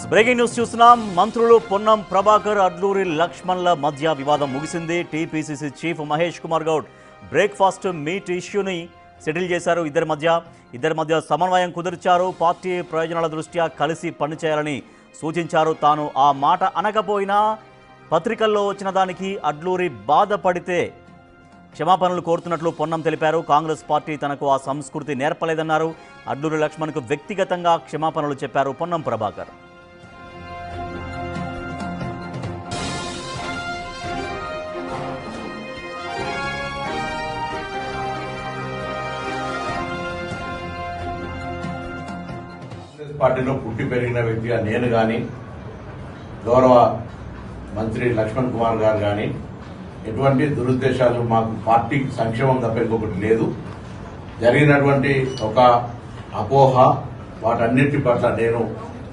Breaking news చూస్తున్నాం. మంత్రులు పొన్నం ప్రభాకర్, అడ్లూరి లక్ష్మణ్ల మధ్య వివాదం ముగిసింది. TPCC chief Mahesh Kumar Goud breakfast meet ఇష్యూని సెటిల్ చేశారు. ఇద్దరి మధ్య సమన్వయం కుదిర్చారు. పార్టీ ప్రయోజనాల దృష్ట్యా కలిసి పనిచేయాలని సూచించారు. తాను ఆ మాట అనకపోయినా పత్రికల్లో వచ్చిన దానికి అడ్లూరి బాధపడితే క్షమాపణలు కోరుతున్నట్లు పొన్నం తెలిపారు. కాంగ్రెస్ పార్టీ తనకు ఆ సంస్కృతి నేర్పలేదన్నారు. అడ్లూరి లక్ష్మణ్కు వ్యక్తిగతంగా క్షమాపణలు చెప్పారు పొన్నం ప్రభాకర్. పార్టీలో పుట్టి పెరిగిన వ్యక్తిగా నేను కానీ, గౌరవ మంత్రి లక్ష్మణ్ కుమార్ గారు కానీ ఎటువంటి దురుద్దేశాలు, మాకు పార్టీకి సంక్షేమం తప్ప ఇంకొకటి లేదు. జరిగినటువంటి ఒక అపోహ, వాటన్నిటి పట్ల నేను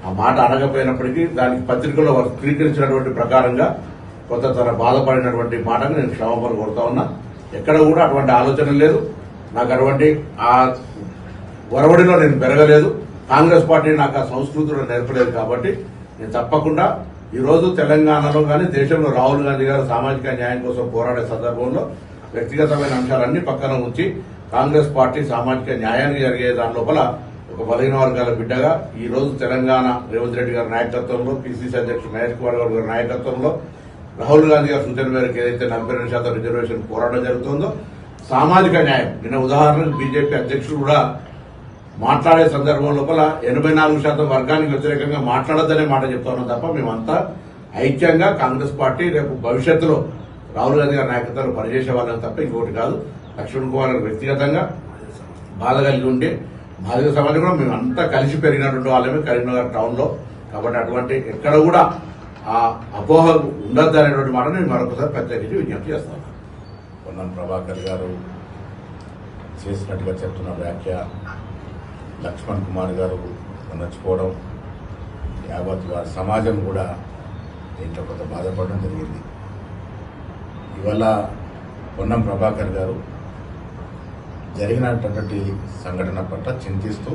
ఆ మాట అనకపోయినప్పటికీ దానికి పత్రికలో స్వీకరించినటువంటి ప్రకారంగా కొంత తన బాధపడినటువంటి మాటను నేను క్షమాపణ కోరుతా ఉన్నా. ఎక్కడ కూడా అటువంటి ఆలోచన లేదు. నాకు అటువంటి ఆ ఒరవడిలో నేను పెరగలేదు. కాంగ్రెస్ పార్టీ నాకు ఆ సంస్కృతిలో నేర్పలేదు. కాబట్టి నేను తప్పకుండా ఈరోజు తెలంగాణలో కానీ దేశంలో రాహుల్ గాంధీ గారు సామాజిక న్యాయం కోసం పోరాడే సందర్భంలో వ్యక్తిగతమైన అంశాలన్నీ పక్కన ఉంచి కాంగ్రెస్ పార్టీ సామాజిక న్యాయానికి జరిగే దాని లోపల ఒక బలహీన వర్గాల బిడ్డగా ఈ రోజు తెలంగాణ రేవంత్ రెడ్డి గారి నాయకత్వంలో, పిసిసి అధ్యక్షుడు మహేష్ కుమార్ గౌడ్ గారి నాయకత్వంలో, రాహుల్ గాంధీ గారి సూచన మేరకు ఏదైతే 42% రిజర్వేషన్ పోరాటం జరుగుతుందో సామాజిక న్యాయం, నిన్న ఉదాహరణకు బీజేపీ అధ్యక్షుడు కూడా మాట్లాడే సందర్భం లోపల 84% వర్గానికి వ్యతిరేకంగా మాట్లాడద్దనే మాట చెప్తా ఉన్నాం తప్ప మేమంతా ఐక్యంగా కాంగ్రెస్ పార్టీ రేపు భవిష్యత్తులో రాహుల్ గాంధీ గారి నాయకత్వంలో పనిచేసే వాళ్ళని తప్ప ఇంకోటి కాదు. లక్ష్మణ్ కుమార్ గారు వ్యక్తిగతంగా బాధ కలిగి ఉండే బాధిత సమాజం కూడా మేమంతా కలిసి పెరిగినటువంటి వాళ్ళమే కరీంనగర్ టౌన్ లో. కాబట్టి అటువంటి ఎక్కడ కూడా ఆ అపోహ ఉండద్దు అనేటువంటి మాట నేను మరొకసారి ప్రత్యేకించి విజ్ఞప్తి చేస్తాను. పొన్నం ప్రభాకర్ గారు చేసినట్టుగా చెప్తున్న వ్యాఖ్య, లక్ష్మణ్ కుమార్ గారు నచ్చిపోవడం, యావత్ వారి సమాజం కూడా దీంట్లో కొంత బాధపడడం జరిగింది. ఇవాళ పొన్నం ప్రభాకర్ గారు జరిగినటువంటి సంఘటన పట్ల చింతిస్తూ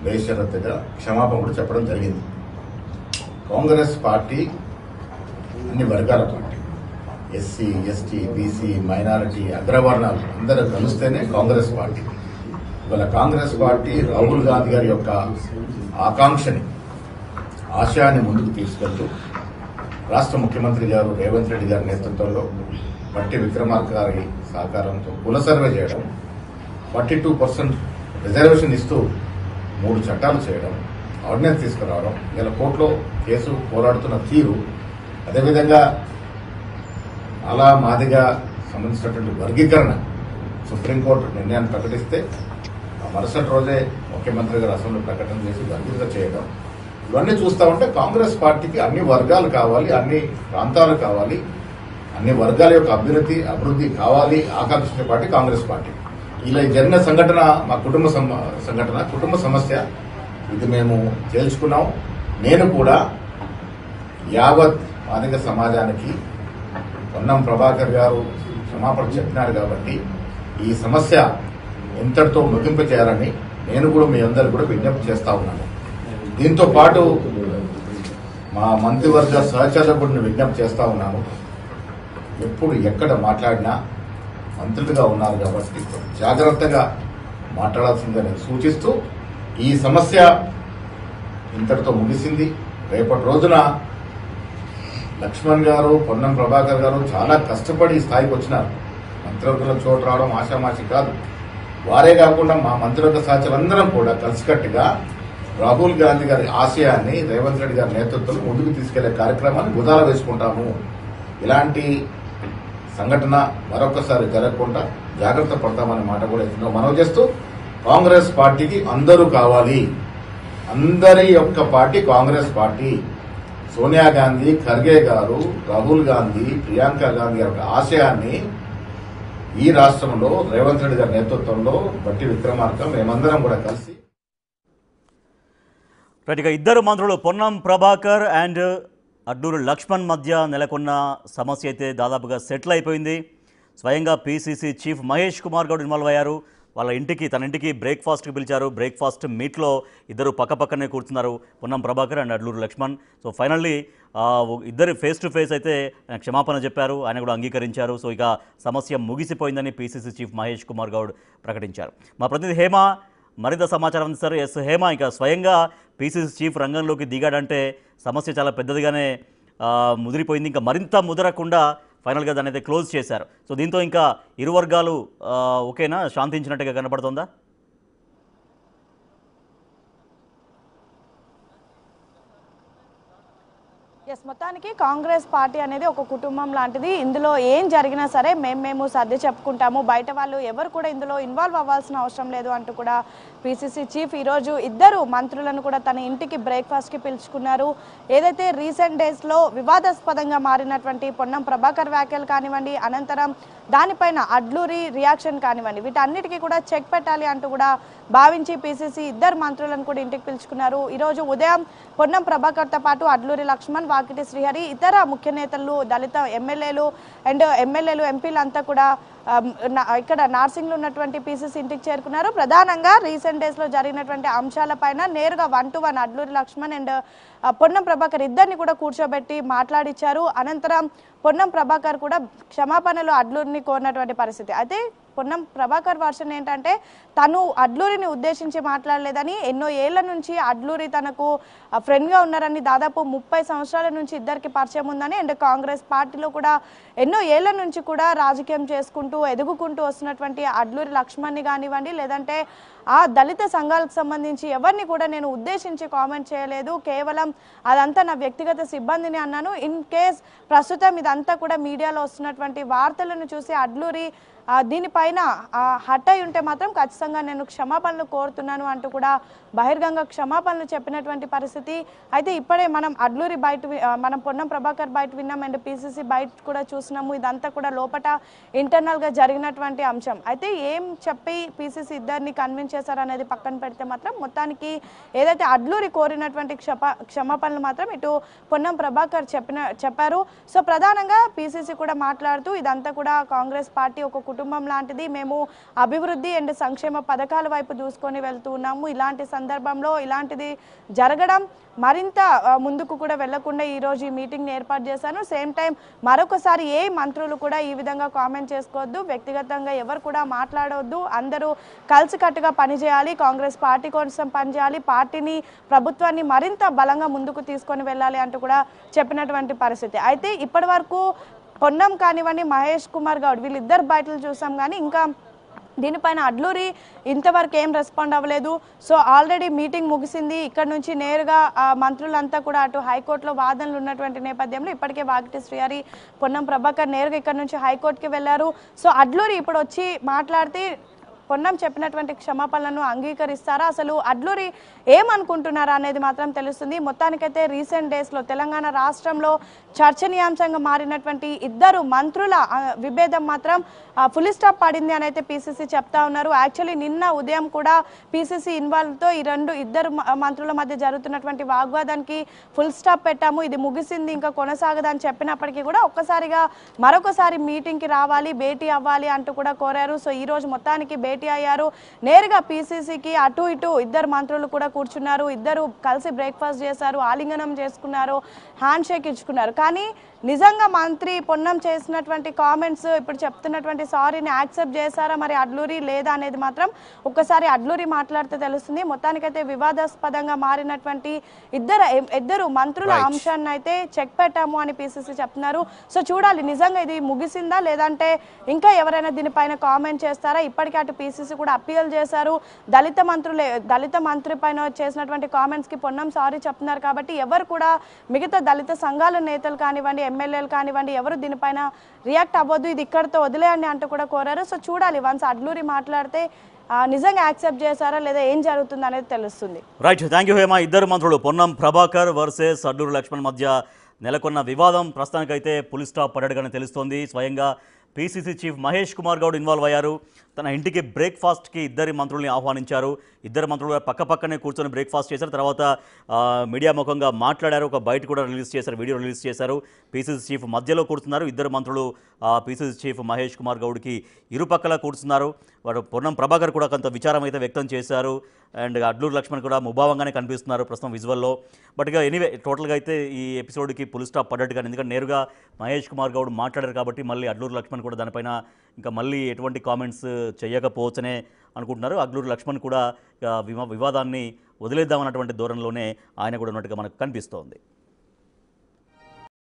బేషరతుగా క్షమాపణ కూడా చెప్పడం జరిగింది. కాంగ్రెస్ పార్టీ అన్ని వర్గాల పార్టీ, ఎస్సీ, ఎస్టీ, బీసీ, మైనారిటీ, అగ్రవర్ణాలు అందరూ కలిస్తేనే కాంగ్రెస్ పార్టీ. ఇవాళ కాంగ్రెస్ పార్టీ రాహుల్ గాంధీ గారి యొక్క ఆకాంక్షని, ఆశయాన్ని ముందుకు తీసుకెళ్తూ రాష్ట్ర ముఖ్యమంత్రి గారు రేవంత్ రెడ్డి గారి నేతృత్వంలో బట్టి విక్రమార్క గారి సహకారంతో కుల సర్వే చేయడం, 42% రిజర్వేషన్ ఇస్తూ 3 చట్టాలు చేయడం, ఆర్డినెన్స్ తీసుకురావడం, ఇలా కోర్టులో కేసు పోరాడుతున్న తీరు, అదేవిధంగా అలా మాదిగా సంబంధించినటువంటి వర్గీకరణ సుప్రీంకోర్టు నిర్ణయాన్ని ప్రకటిస్తే మరుసటి రోజే ముఖ్యమంత్రి గారు అసెంబ్లీ ప్రకటన చేసి వర్గీకరణ చేయడం, ఇవన్నీ చూస్తా ఉంటే కాంగ్రెస్ పార్టీకి అన్ని వర్గాలు కావాలి, అన్ని ప్రాంతాలు కావాలి, అన్ని వర్గాల యొక్క అభివృద్ధి కావాలి ఆకాంక్షించే పార్టీ కాంగ్రెస్ పార్టీ. ఇలా జరిగిన సంఘటన మా కుటుంబ సమస్య. ఇది మేము తేల్చుకున్నాం. నేను కూడా యావత్ మాదిగ సమాజానికి పొన్నం ప్రభాకర్ గారు క్షమాపణ చెప్పినారు కాబట్టి ఈ సమస్య ఇంతటితో ముగింపు చేయాలని నేను కూడా మీ అందరూ కూడా విజ్ఞప్తి చేస్తా ఉన్నాను. దీంతో పాటు మా మంత్రివర్గ సహచరులను విజ్ఞప్తి చేస్తా ఉన్నాను. ఎప్పుడు ఎక్కడ మాట్లాడినా మంత్రులుగా ఉన్నారు కాబట్టి జాగ్రత్తగా మాట్లాడాల్సిందని సూచిస్తూ ఈ సమస్య ఇంతటితో ముగిసింది. రేపటి రోజున లక్ష్మణ్ గారు, పొన్నం ప్రభాకర్ గారు చాలా కష్టపడి ఈ స్థాయికి వచ్చినారు. మంత్రివర్గంలో చోటు రావడం ఆషామాషి కాదు. వారే కాకుండా మా మంత్రివర్గ సహచరులందరం కూడా కలిసికట్టుగా రాహుల్ గాంధీ గారి ఆశయాన్ని రేవంత్ రెడ్డి గారి నేతృత్వంలో ముందుకు తీసుకెళ్లే కార్యక్రమాన్ని గుదాల వేసుకుంటాము. ఇలాంటి సంఘటన మరొకసారి జరగకుండా జాగ్రత్త పడతామనే మాట కూడా ఎన్నో మనవి చేస్తూ, కాంగ్రెస్ పార్టీకి అందరూ కావాలి. అందరి యొక్క పార్టీ కాంగ్రెస్ పార్టీ. సోనియా గాంధీ, ఖర్గే గారు, రాహుల్ గాంధీ, ప్రియాంక గాంధీ యొక్క ఆశయాన్ని ఈ రాష్ట్రంలో రేవంత్ రెడ్డి గారి నేతృత్వంలో బట్టి విక్రమార్క మేమందరం కూడా కలిసి ఇద్దరు మంత్రులు పొన్నం ప్రభాకర్ అండ్ అడ్లూరి లక్ష్మణ్ మధ్య నెలకొన్న సమస్య అయితే దాదాపుగా సెటిల్ అయిపోయింది. స్వయంగా PCC chief Mahesh Kumar Goud involve అయ్యారు. వాళ్ళ ఇంటికి తన ఇంటికి బ్రేక్ఫాస్ట్కి పిలిచారు. బ్రేక్ఫాస్ట్ మీట్లో ఇద్దరు పక్కపక్కనే కూర్చున్నారు, Ponnam Prabhakar and Adluri Laxman. So finally ఇద్దరు ఫేస్ టు ఫేస్ అయితే క్షమాపణ చెప్పారు, ఆయన కూడా అంగీకరించారు. సో ఇక సమస్య ముగిసిపోయిందని పీసీసీ చీఫ్ మహేష్ కుమార్ గౌడ్ ప్రకటించారు. మా ప్రతినిధి హేమ మరింత సమాచారం అందిస్తారు. ఎస్ హేమ, ఇక స్వయంగా పీసీసీ చీఫ్ రంగంలోకి దిగాడంటే సమస్య చాలా పెద్దదిగానే ముదిరిపోయింది. ఇంకా మరింత ముదరకుండా ఫైనల్గా దాన్ని అయితే క్లోజ్ చేశారు. సో దీంతో ఇంకా ఇరు వర్గాలు ఓకేనా, శాంతించినట్టుగా కనపడుతుందా? ఎస్, మొత్తానికి కాంగ్రెస్ పార్టీ అనేది ఒక కుటుంబం లాంటిది. ఇందులో ఏం జరిగినా సరే మేము సర్ది చెప్పుకుంటాము, బయట వాళ్ళు ఎవరు కూడా ఇందులో ఇన్వాల్వ్ అవ్వాల్సిన అవసరం లేదు అంటూ కూడా పీసీసీ చీఫ్ ఈరోజు ఇద్దరు మంత్రులను కూడా తన ఇంటికి బ్రేక్ఫాస్ట్కి పిలుచుకున్నారు. ఏదైతే రీసెంట్ డేస్లో వివాదాస్పదంగా మారినటువంటి పొన్నం ప్రభాకర్ వ్యాఖ్యలు కానివ్వండి, అనంతరం దానిపైన అడ్లూరి రియాక్షన్ కానివ్వండి, వీటన్నిటికీ కూడా చెక్ పెట్టాలి అంటూ కూడా భావించి పీసీసీ ఇద్దరు మంత్రులను కూడా ఇంటికి పిలుచుకున్నారు. ఈరోజు ఉదయం పొన్నం ప్రభాకర్తో పాటు అడ్లూరి లక్ష్మణ్, వాకిటి శ్రీహరి, ఇతర ముఖ్య నేతలు, దళిత ఎమ్మెల్యేలు ఎంపీలు అంతా కూడా ఇక్కడ నార్సింగ్లో ఉన్నటువంటి పీసీసీ ఇంటికి చేరుకున్నారు. ప్రధానంగా రీసెంట్ డేస్లో జరిగినటువంటి అంశాలపైన నేరుగా 1-to-1 అడ్లూరి లక్ష్మణ్ అండ్ పొన్నం ప్రభాకర్ ఇద్దరిని కూడా కూర్చోబెట్టి మాట్లాడిచ్చారు. అనంతరం పొన్నం ప్రభాకర్ కూడా క్షమాపణలు అడ్లూరిని కోరినటువంటి పరిస్థితి. అయితే పొన్నం ప్రభాకర్ వర్షన్ ఏంటంటే తను అడ్లూరిని ఉద్దేశించి మాట్లాడలేదని, ఎన్నో ఏళ్ల నుంచి అడ్లూరి తనకు ఫ్రెండ్గా ఉన్నారని, దాదాపు 30 సంవత్సరాల నుంచి ఇద్దరికి పరిచయం ఉందని, అండ్ కాంగ్రెస్ పార్టీలో కూడా ఎన్నో ఏళ్ల నుంచి కూడా రాజకీయం చేసుకుంటూ ఎదుగుకుంటూ వస్తున్నటువంటి అడ్లూరి లక్ష్మణ్ని కానివ్వండి, లేదంటే ఆ దళిత సంఘాలకు సంబంధించి ఎవరిని కూడా నేను ఉద్దేశించి కామెంట్ చేయలేదు, కేవలం అదంతా నా వ్యక్తిగత సిబ్బందిని అన్నాను. ఇన్ కేస్ ప్రస్తుతం ఇదంతా కూడా మీడియాలో వస్తున్నటువంటి వార్తలను చూసి అడ్లూరి దీనిపైన హట్ అయి ఉంటే మాత్రం ఖచ్చితంగా నేను క్షమాపణలు కోరుతున్నాను అంటూ కూడా బహిర్గంగా క్షమాపణలు చెప్పినటువంటి పరిస్థితి. అయితే ఇప్పుడే మనం అడ్లూరి మనం పొన్నం ప్రభాకర్ బయట విన్నాం, అండ్ పీసీసీ బయట కూడా చూసినాము. ఇదంతా కూడా లోపల ఇంటర్నల్గా జరిగినటువంటి అంశం. అయితే ఏం చెప్పి పీసీసీ ఇద్దరిని కన్విన్స్ చేశారనేది పక్కన పెడితే మాత్రం మొత్తానికి ఏదైతే అడ్లూరి కోరినటువంటి క్షమాపణలు మాత్రం ఇటు పొన్నం ప్రభాకర్ చెప్పారు. సో ప్రధానంగా పీసీసీ కూడా మాట్లాడుతూ ఇదంతా కూడా కాంగ్రెస్ పార్టీ ఒక కుటుంబం లాంటిది, మేము అభివృద్ధి అండ్ సంక్షేమ పథకాల వైపు దూసుకొని వెళ్తూ ఉన్నాము. ఇలాంటి సందర్భంలో ఇలాంటిది జరగడం మరింత ముందుకు కూడా వెళ్లకుండా ఈరోజు ఈ మీటింగ్ని ఏర్పాటు చేశాను. సేమ్ టైం మరొకసారి ఏ మంత్రులు కూడా ఈ విధంగా కామెంట్ చేసుకోవద్దు, వ్యక్తిగతంగా ఎవరు కూడా మాట్లాడవద్దు, అందరూ కలిసికట్టుగా పనిచేయాలి, కాంగ్రెస్ పార్టీ కోసం పనిచేయాలి, పార్టీని ప్రభుత్వాన్ని మరింత బలంగా ముందుకు తీసుకొని వెళ్ళాలి అంటూ కూడా చెప్పినటువంటి పరిస్థితి. అయితే ఇప్పటి వరకు పొన్నం కానివ్వండి, మహేష్ కుమార్ గౌడ్ వీళ్ళిద్దరు బయటలు చూసాం, కానీ ఇంకా దీనిపైన అడ్లూరి ఇంతవరకు ఏం రెస్పాండ్ అవ్వలేదు. సో ఆల్రెడీ మీటింగ్ ముగిసింది. ఇక్కడ నుంచి నేరుగా మంత్రులంతా కూడా అటు హైకోర్టులో వాదనలు ఉన్నటువంటి నేపథ్యంలో ఇప్పటికే వాకిటి శ్రీహరి, పొన్నం ప్రభాకర్ నేరుగా ఇక్కడ నుంచి హైకోర్టుకి వెళ్లారు. సో అడ్లూరి ఇప్పుడు వచ్చి మాట్లాడితే పొన్నం చెప్పినటువంటి క్షమాపణలను అంగీకరిస్తారా, అసలు అడ్లూరి ఏమనుకుంటున్నారా అనేది మాత్రం తెలుస్తుంది. మొత్తానికైతే రీసెంట్ డేస్లో తెలంగాణ రాష్ట్రంలో చర్చనీయాంశంగా మారినటువంటి ఇద్దరు మంత్రుల విభేదం మాత్రం ఫుల్ స్టాప్ పడింది అని అయితే పీసీసీ చెప్తా ఉన్నారు. యాక్చువల్లీ నిన్న ఉదయం కూడా పీసీసీ ఇన్వాల్వ్తో ఇద్దరు మంత్రుల మధ్య జరుగుతున్నటువంటి వాగ్వాదానికి ఫుల్ స్టాప్ పెట్టాము, ఇది ముగిసింది, ఇంకా కొనసాగదని చెప్పినప్పటికీ కూడా ఒక్కసారిగా మరొకసారి మీటింగ్కి రావాలి, భేటీ అవ్వాలి అంటూ కూడా కోరారు. సో ఈ రోజు మొత్తానికి భేటీ అయ్యారు. నేరుగా పీసీసీకి అటు ఇటు ఇద్దరు మంత్రులు కూడా కూర్చున్నారు, ఇద్దరు కలిసి బ్రేక్ఫాస్ట్ చేశారు, ఆలింగనం చేసుకున్నారు, హ్యాండ్ షేక్ ఇచ్చుకున్నారు. కానీ నిజంగా మంత్రి పొన్నం చేసినటువంటి కామెంట్స్, ఇప్పుడు చెప్తున్నటువంటి సారీని యాక్సెప్ట్ చేశారా మరి అడ్లూరి లేదా అనేది మాత్రం ఒక్కసారి అడ్లూరి మాట్లాడితే తెలుస్తుంది. మొత్తానికైతే వివాదాస్పదంగా మారినటువంటి ఇద్దరు మంత్రుల అంశాన్ని అయితే చెక్ పెట్టాము అని పీసీసీ చెప్తున్నారు. సో చూడాలి నిజంగా ఇది ముగిసిందా, లేదంటే ఇంకా ఎవరైనా దీనిపైన కామెంట్ చేస్తారా. ఇప్పటికే అటు పీసీసీ కూడా అప్పీల్ చేశారు. దళిత మంత్రి పైన చేసినటువంటి కామెంట్స్కి పొన్నం సారీ చెప్తున్నారు కాబట్టి ఎవరు కూడా మిగతా దళిత సంఘాల నేతలు కానివ్వండి, ఎమ్మెల్యేలు కానివ్వండి, ఎవరు దీనిపైన రియాక్ట్ అవ్వద్దు, ఇది ఇక్కడితో వదిలేయండి అంటూ కూడా కోరారు. సో చూడాలి వన్స్ అడ్లూరి మాట్లాడితే నిజంగా యాక్సెప్ట్ చేశారా లేదా ఏం జరుగుతుంది అనేది తెలుస్తుంది. Right, thank you Hema. ఇద్దరు మంత్రులు పొన్నం ప్రభాకర్ వర్సెస్ అడ్లూరి లక్ష్మణ్ మధ్య నెలకొన్న వివాదం ప్రస్తుతానికైతే పులి స్టాప్ పడగానే తెలుస్తోంది. స్వయంగా PCC chief Mahesh Kumar Goud involve అయ్యారు. తన ఇంటికి బ్రేక్ఫాస్ట్కి ఇద్దరి మంత్రుల్ని ఆహ్వానించారు. ఇద్దరు మంత్రులు పక్కనే కూర్చొని బ్రేక్ఫాస్ట్ చేశారు. తర్వాత మీడియా ముఖంగా మాట్లాడారు. ఒక బయట కూడా రిలీజ్ చేశారు, వీడియో రిలీజ్ చేశారు. పీసీసీ చీఫ్ మధ్యలో కూర్చున్నారు. ఇద్దరు మంత్రులు పీసీసీ చీఫ్ మహేష్ కుమార్ గౌడ్కి ఇరుపక్కల కూర్చున్నారు. వాడు పొన్నం ప్రభాకర్ కూడా కొంత విచారం అయితే వ్యక్తం చేశారు. అండ్ అడ్లూరు లక్ష్మణ్ కూడా ముభావంగానే కనిపిస్తున్నారు ప్రస్తుతం విజువల్లో. బట్ ఇక ఎనీవే టోటల్గా అయితే ఈ ఎపిసోడ్కి ఫుల్ స్టాప్ పడ్డట్టుగా, ఎందుకంటే నేరుగా మహేష్ కుమార్ గౌడ్ మాట్లాడారు కాబట్టి మళ్ళీ అడ్లూరు లక్ష్మణ్ కూడా దానిపైన ఇంకా మళ్ళీ ఎటువంటి కామెంట్స్ చేయకపోవచ్చనే అనుకుంటున్నారు. అడ్లూరు లక్ష్మణ్ కూడా వివాదాన్ని వదిలేద్దామన్నటువంటి ధోరణిలోనే ఆయన కూడా ఉన్నట్టుగా మనకు కనిపిస్తోంది.